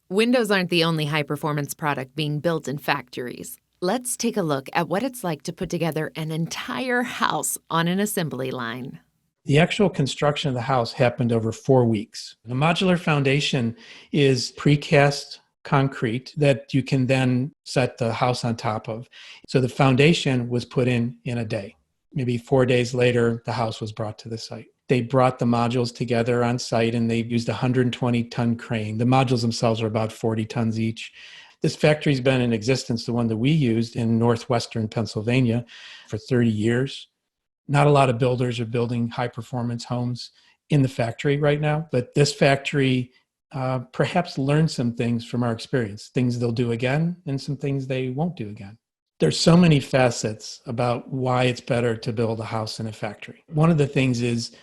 Windows aren't the only high-performance product being built in factories. Let's take a look at what it's like to put together an entire house on an assembly line. The actual construction of the house happened over 4 weeks. The modular foundation is precast concrete that you can then set the house on top of. So the foundation was put in a day. Maybe 4 days later, the house was brought to the site. They brought the modules together on site and they used a 120-ton crane. The modules themselves are about 40 tons each. This factory's been in existence, the one that we used in northwestern Pennsylvania, for 30 years. Not a lot of builders are building high-performance homes in the factory right now, but this factory perhaps learned some things from our experience, things they'll do again and some things they won't do again. There's so many facets about why it's better to build a house in a factory. One of the things is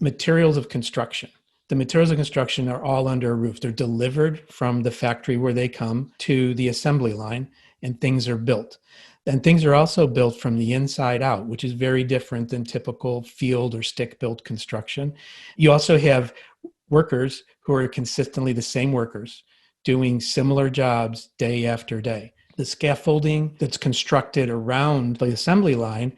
materials of construction. The materials of construction are all under a roof. They're delivered from the factory where they come to the assembly line, and things are built. And things are also built from the inside out, which is very different than typical field or stick-built construction. You also have workers who are consistently the same workers doing similar jobs day after day. The scaffolding that's constructed around the assembly line,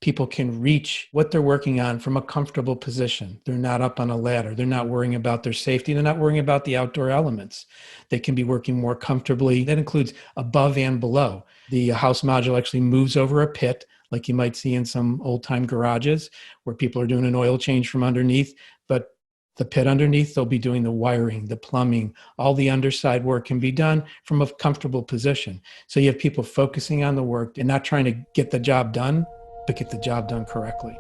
people can reach what they're working on from a comfortable position. They're not up on a ladder. They're not worrying about their safety. They're not worrying about the outdoor elements. They can be working more comfortably. That includes above and below. The house module actually moves over a pit, like you might see in some old-time garages where people are doing an oil change from underneath. But the pit underneath, they'll be doing the wiring, the plumbing, all the underside work can be done from a comfortable position. So you have people focusing on the work and not trying to get the job done, but get the job done correctly.